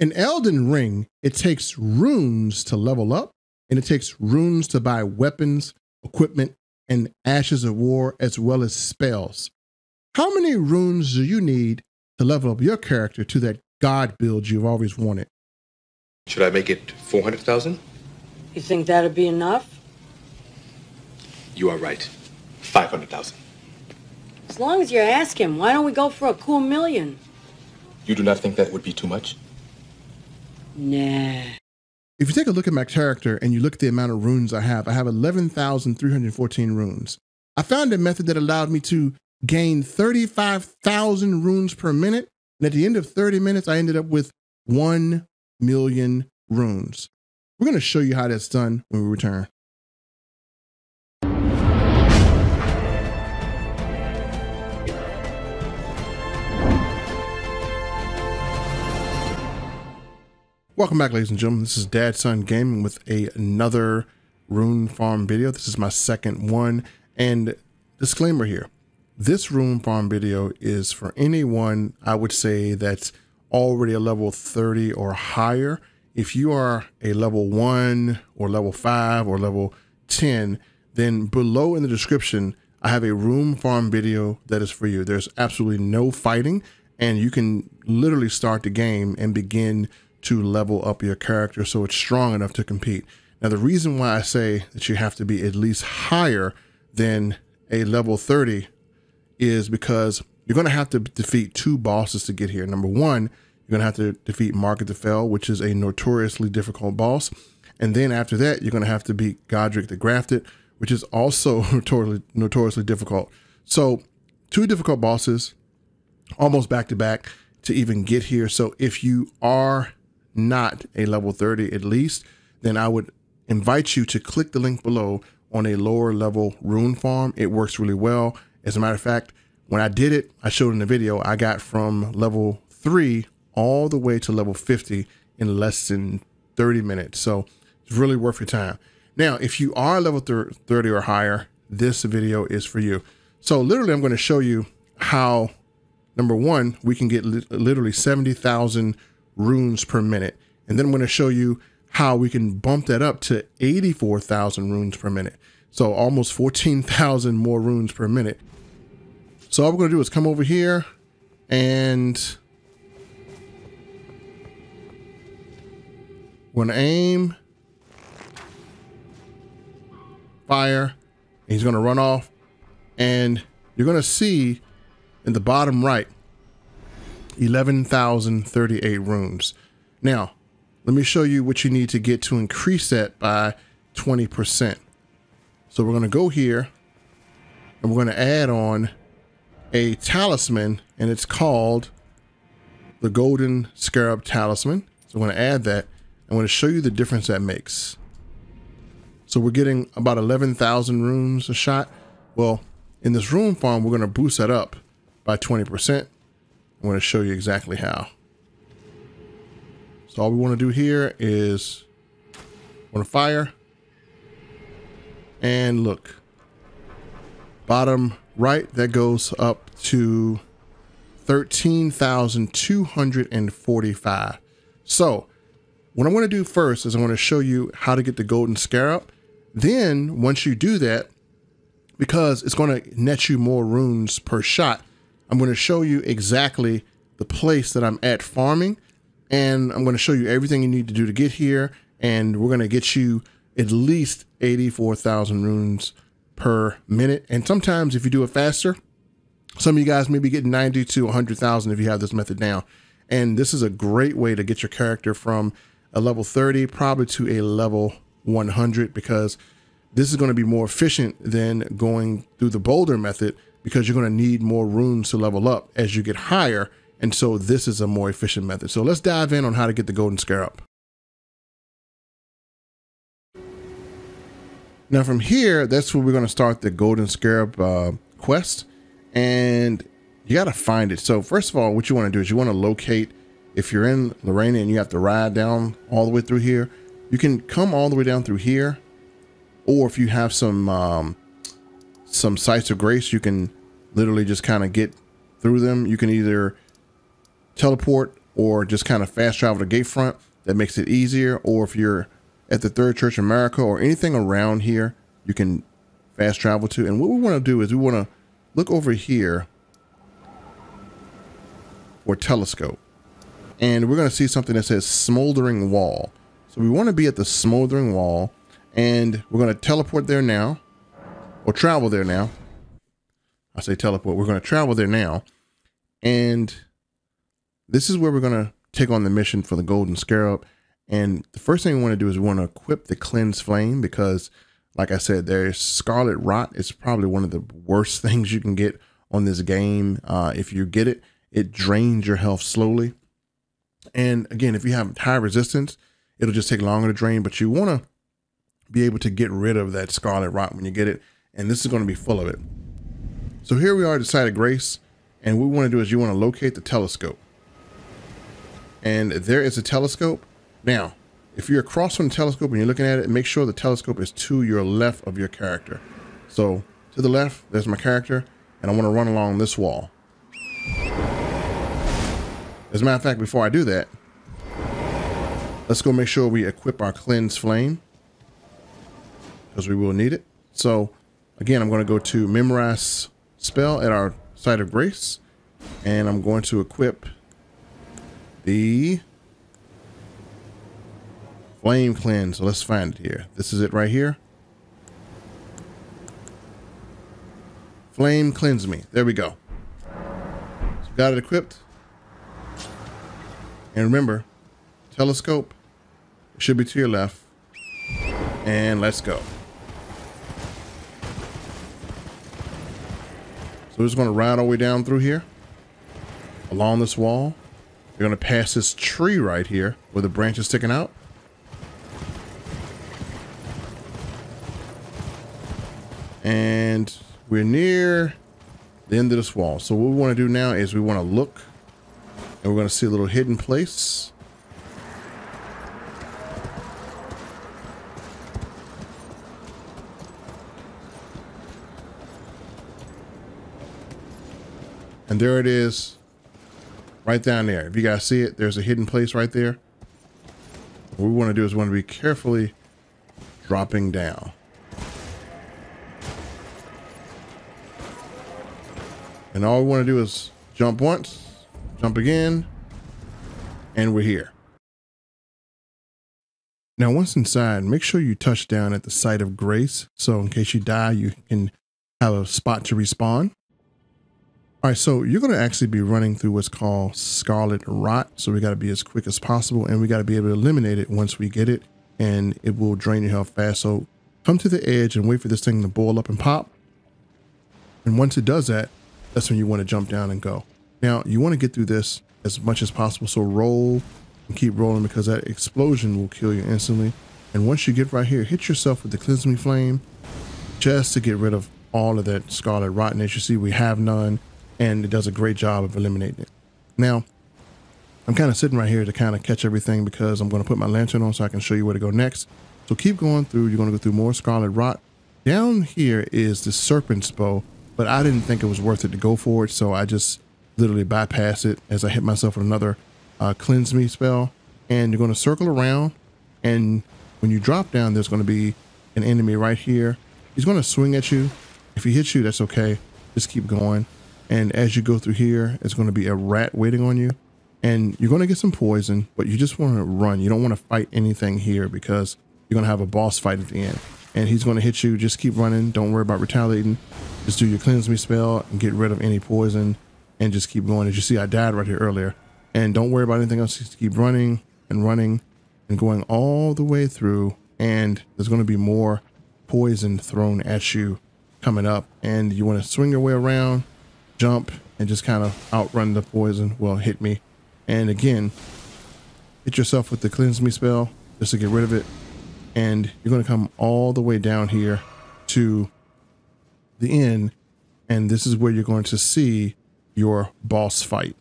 In Elden Ring, it takes runes to level up, and it takes runes to buy weapons, equipment, and ashes of war, as well as spells. How many runes do you need to level up your character to that god build you've always wanted? Should I make it 400,000? You think that'd be enough? You are right. 500,000. As long as you're asking, why don't we go for a cool million? You do not think that would be too much? Nah. If you take a look at my character and you look at the amount of runes I have 11,314 runes. I found a method that allowed me to gain 35,000 runes per minute. And at the end of 30 minutes, I ended up with 1 million runes. We're going to show you how that's done when we return. Welcome back, ladies and gentlemen. This is 𝐑𝐢𝐧𝐠 Gaming with another rune farm video. This is my second one. And disclaimer here, this rune farm video is for anyone, I would say, that's already a level 30 or higher. If you are a level 1 or level 5 or level 10, then below in the description, I have a rune farm video that is for you. There's absolutely no fighting, and you can literally start the game and begin to level up your character so it's strong enough to compete. Now, the reason why I say that you have to be at least higher than a level 30 is because you're going to have to defeat 2 bosses to get here. Number 1, you're going to have to defeat 𝐁𝐞𝐬𝐭, which is a notoriously difficult boss. And then after that, you're going to have to beat 𝐂𝐥𝐻𝐿, which is also notoriously difficult. So 2 difficult bosses, almost back to back to even get here. So if you are not a level 30 at least, then I would invite you to click the link below on a lower level rune farm. It works really well. As a matter of fact, when I did it, I showed in the video, I got from level 3 all the way to level 50 in less than 30 minutes. So it's really worth your time. Now, if you are level 30 or higher, this video is for you. So literally, I'm going to show you how, number 1, we can get literally 70,000 runes per minute. And then I'm going to show you how we can bump that up to 84,000 runes per minute. So almost 14,000 more runes per minute. So all we're going to do is come over here and we're going to aim, fire, and he's going to run off. And you're going to see in the bottom right, 11,038 runes. Now, let me show you what you need to get to increase that by 20%. So we're going to go here and we're going to add on a talisman, and it's called the Golden Scarab Talisman. So I'm going to add that. I'm going to show you the difference that makes. So we're getting about 11,000 runes a shot. Well, in this rune farm, we're going to boost that up by 20%. I'm going to show you exactly how. So all we want to do here is want to fire. And look, bottom right, that goes up to 13,245. So what I'm going to do first is I'm going to show you how to get the golden scarab. Then once you do that, because it's going to net you more runes per shot, I'm going to show you exactly the place that I'm at farming, and I'm going to show you everything you need to do to get here, and we're going to get you at least 84,000 runes per minute. And sometimes if you do it faster, some of you guys may be getting 90 to 100,000 if you have this method down. And this is a great way to get your character from a level 30 probably to a level 100, because this is going to be more efficient than going through the boulder method, because you're going to need more runes to level up as you get higher. And so this is a more efficient method. So let's dive in on how to get the golden scarab. Now from here, that's where we're going to start the golden scarab quest, and you got to find it. So first of all, what you want to do is you want to locate, if you're in Lorena and you have to ride down all the way through here, you can come all the way down through here. Or if you have some sites of grace, you can literally just kind of get through them. You can either teleport or just kind of fast travel to Gatefront, that makes it easier. Or if you're at the Third Church of America or anything around here, you can fast travel to. And what we want to do is we want to look over here for telescope. And we're going to see something that says smoldering wall. So we want to be at the smoldering wall, and we're going to teleport there now, or travel there now. I say teleport. We're going to travel there now. And this is where we're going to take on the mission for the golden scarab. And the first thing we want to do is we want to equip the cleanse flame, because like I said, there's scarlet rot. It's probably one of the worst things you can get on this game. If you get it, it drains your health slowly. And again, if you have high resistance, it'll just take longer to drain, but you want to be able to get rid of that scarlet rot when you get it. And this is going to be full of it. So here we are at the site of grace. And what we want to do is you want to locate the telescope. And there is a telescope. Now, if you're across from the telescope and you're looking at it, make sure the telescope is to your left of your character. So to the left, there's my character, and I want to run along this wall. As a matter of fact, before I do that, let's go make sure we equip our cleanse flame, because we will need it. So again, I'm going to go to memorize spell at our site of grace, and I'm going to equip the flame cleanse. So let's find it here. This is it right here. Flame cleanse me. There we go. So got it equipped. And remember, telescope should be to your left. And let's go. So we're just going to ride our way down through here, along this wall. We're going to pass this tree right here where the branch is sticking out. And we're near the end of this wall. So what we want to do now is we want to look, and we're going to see a little hidden place. And there it is, right down there. If you guys see it, there's a hidden place right there. What we want to do is we want to be carefully dropping down. And all we want to do is jump once, jump again, and we're here. Now, once inside, make sure you touch down at the site of grace. So in case you die, you can have a spot to respawn. All right, so you're going to actually be running through what's called scarlet rot. So we got to be as quick as possible, and we got to be able to eliminate it once we get it, and it will drain your health fast. So come to the edge and wait for this thing to boil up and pop. And once it does that, that's when you want to jump down and go. Now, you want to get through this as much as possible. So roll and keep rolling, because that explosion will kill you instantly. And once you get right here, hit yourself with the cleanse me flame just to get rid of all of that scarlet rot. And as you see, we have none. And it does a great job of eliminating it. Now, I'm kind of sitting right here to kind of catch everything, because I'm going to put my lantern on so I can show you where to go next. So keep going through. You're going to go through more scarlet rot. Down here is the serpent's bow, but I didn't think it was worth it to go for it. So I just literally bypass it as I hit myself with another cleanse me spell. And you're going to circle around. And when you drop down, there's going to be an enemy right here. He's going to swing at you. If he hits you, that's okay. Just keep going. And as you go through here, it's going to be a rat waiting on you, and you're going to get some poison, but you just want to run. You don't want to fight anything here, because you're going to have a boss fight at the end, and he's going to hit you. Just keep running. Don't worry about retaliating. Just do your cleanse me spell and get rid of any poison, and just keep going. As you see, I died right here earlier, and don't worry about anything else. Just keep running and running and going all the way through. And there's going to be more poison thrown at you coming up, and you want to swing your way around, jump, and just kind of outrun the poison. Well, hit me. And again, hit yourself with the cleanse me spell just to get rid of it. And you're going to come all the way down here to the end. And this is where you're going to see your boss fight.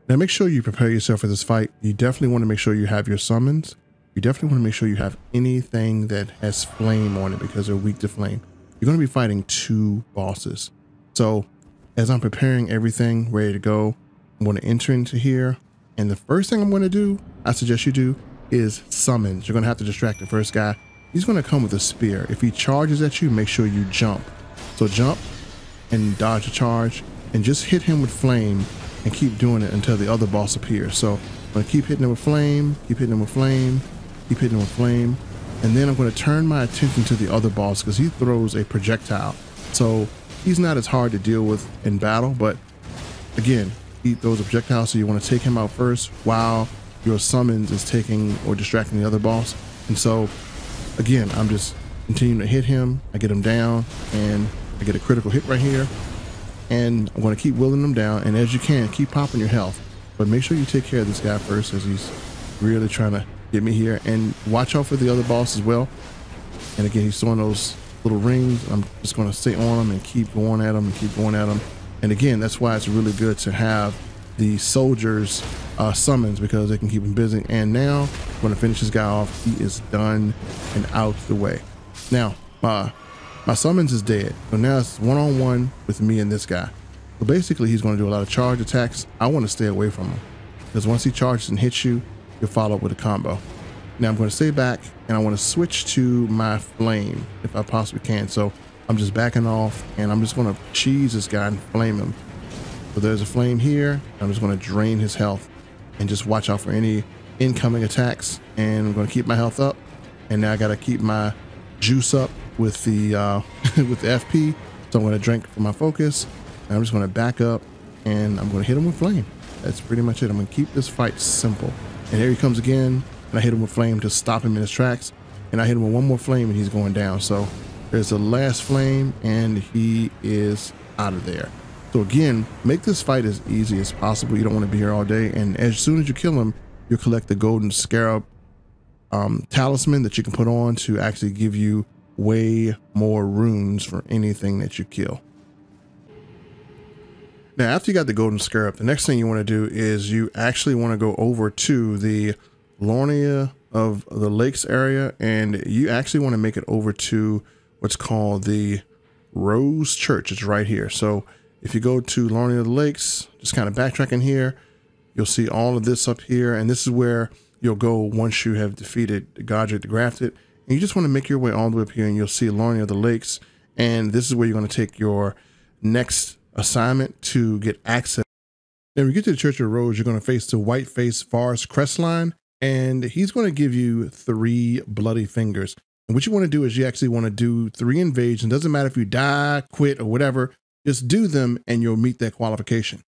Now, make sure you prepare yourself for this fight. You definitely want to make sure you have your summons. You definitely want to make sure you have anything that has flame on it, because they're weak to flame. You're going to be fighting two bosses. So as I'm preparing everything ready to go, I'm going to enter into here. And the first thing I'm going to do, I suggest you do, is summons. You're going to have to distract the first guy. He's going to come with a spear. If he charges at you, make sure you jump. So jump and dodge the charge and just hit him with flame and keep doing it until the other boss appears. So I'm going to keep hitting him with flame, keep hitting him with flame, keep hitting him with flame. And then I'm going to turn my attention to the other boss because he throws a projectile. So he's not as hard to deal with in battle, but again, he throws a projectile. So you want to take him out first while your summons is taking or distracting the other boss. And so again, I'm just continuing to hit him. I get him down and I get a critical hit right here. And I'm going to keep willing him down. And as you can, keep popping your health, but make sure you take care of this guy first as he's really trying to get me here. And watch out for the other boss as well. And again, he's throwing those little rings. I'm just going to stay on him and keep going at him and keep going at him. And again, that's why it's really good to have the soldiers summons, because they can keep him busy. And now I'm going to finish this guy off. He is done and out the way. Now my summons is dead, so now it's one-on-one with me and this guy. So basically he's going to do a lot of charge attacks. I want to stay away from him because once he charges and hits you, you'll follow up with a combo. Now I'm going to stay back and I want to switch to my flame if I possibly can. So I'm just backing off and I'm just going to cheese this guy and flame him. So there's a flame here. I'm just going to drain his health and just watch out for any incoming attacks. And I'm going to keep my health up. And now I got to keep my juice up with the with the FP. So I'm going to drink for my focus. And I'm just going to back up and I'm going to hit him with flame. That's pretty much it. I'm going to keep this fight simple. And here he comes again. And I hit him with flame to stop him in his tracks. And I hit him with one more flame and he's going down. So there's the last flame and he is out of there. So again, make this fight as easy as possible. You don't want to be here all day. And as soon as you kill him, you'll collect the golden scarab talisman that you can put on to actually give you way more runes for anything that you kill. Now, after you got the golden scarab, the next thing you want to do is you actually want to go over to the Loughrea of the Lakes area, and you actually want to make it over to what's called the Rose Church. It's right here. So if you go to Loughrea of the Lakes, just kind of backtracking here, you'll see all of this up here. And this is where you'll go once you have defeated 𝐂𝐥𝐝𝐿. And you just want to make your way all the way up here and you'll see Loughrea of the Lakes. And this is where you're going to take your next assignment to get access. Then when you get to the Church of the Rose, you're going to face the white-faced forest crestline. And he's going to give you 3 bloody fingers. And what you want to do is you actually want to do 3 invasions. Doesn't matter if you die, quit, or whatever. Just do them and you'll meet that qualification.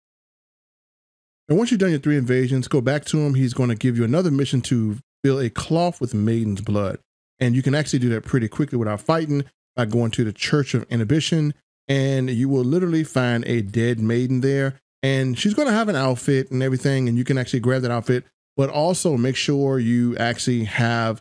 And once you've done your 3 invasions, go back to him. He's going to give you another mission to fill a cloth with maiden's blood. And you can actually do that pretty quickly without fighting by going to the Church of Inhibition. And you will literally find a dead maiden there. And she's going to have an outfit and everything. And you can actually grab that outfit. But also make sure you actually have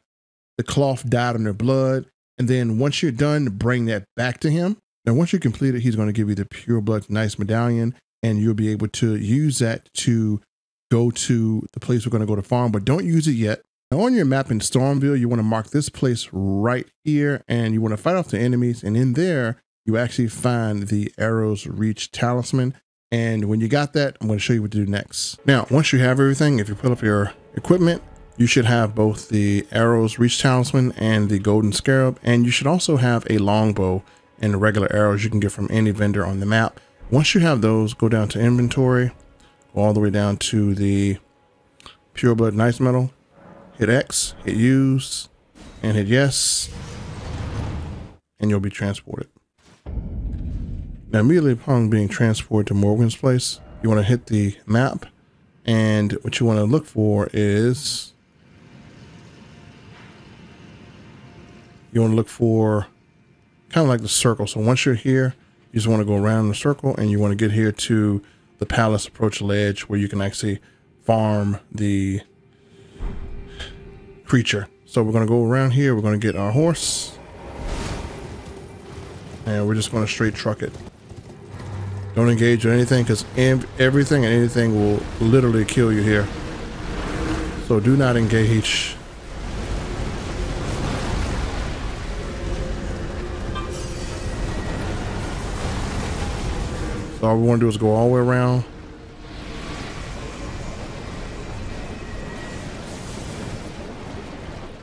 the cloth dyed on their blood. And then once you're done, bring that back to him. Now, once you complete it, he's going to give you the Pure Blood Nice Medallion, and you'll be able to use that to go to the place we're going to go to farm, but don't use it yet. Now, on your map in Stormville, you want to mark this place right here, and you want to fight off the enemies. And in there, you actually find the Arrow's Reach Talisman. And when you got that, I'm going to show you what to do next. Now, once you have everything, if you put up your equipment, you should have both the Arrow's Reach Talisman and the Golden Scarab, and you should also have a longbow and the regular arrows you can get from any vendor on the map. Once you have those, go down to inventory, go all the way down to the Pure Blood Nice Metal, hit X, hit use, and hit yes, and you'll be transported. Now, immediately upon being transported to Mohgwyn's place, you want to hit the map, and what you want to look for is you want to look for kind of like the circle. So once you're here, you just want to go around the circle and you want to get here to the palace approach ledge where you can actually farm the creature. So we're going to go around here. We're going to get our horse and we're just going to straight truck it. Don't engage with anything because everything and anything will literally kill you here. So do not engage. So all we want to do is go all the way around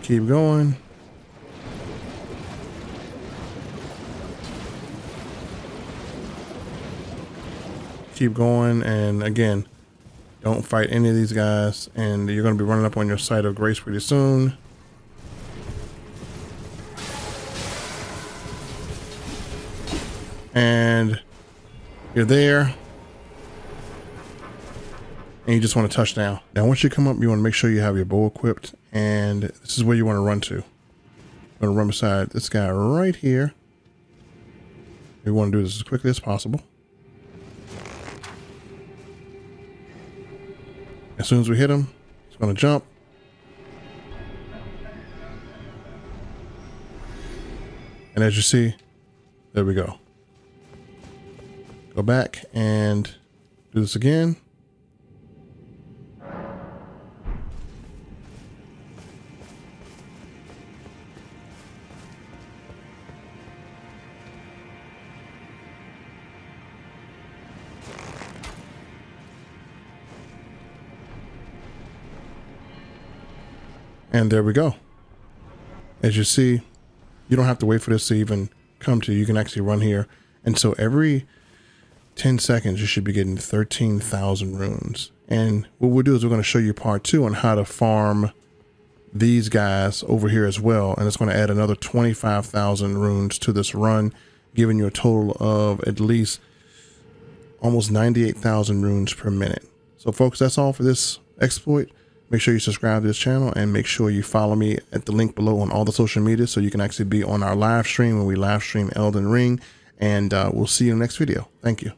Keep going. Keep going, and again, don't fight any of these guys, and you're going to be running up on your site of grace pretty soon. And you're there, and you just want to touch down. Now once you come up, you want to make sure you have your bow equipped, and this is where you want to run to. You want to run beside this guy right here. We want to do this as quickly as possible. As soon as we hit him, he's going to jump. And as you see, there we go. Go back and do this again. And there we go. As you see, you don't have to wait for this to even come to you. You can actually run here. And so every 10 seconds, you should be getting 13,000 runes. And what we'll do is we're going to show you part 2 on how to farm these guys over here as well. And it's going to add another 25,000 runes to this run, giving you a total of at least almost 98,000 runes per minute. So folks, that's all for this exploit. Make sure you subscribe to this channel and make sure you follow me at the link below on all the social media so you can actually be on our live stream when we live stream Elden Ring. And we'll see you in the next video. Thank you.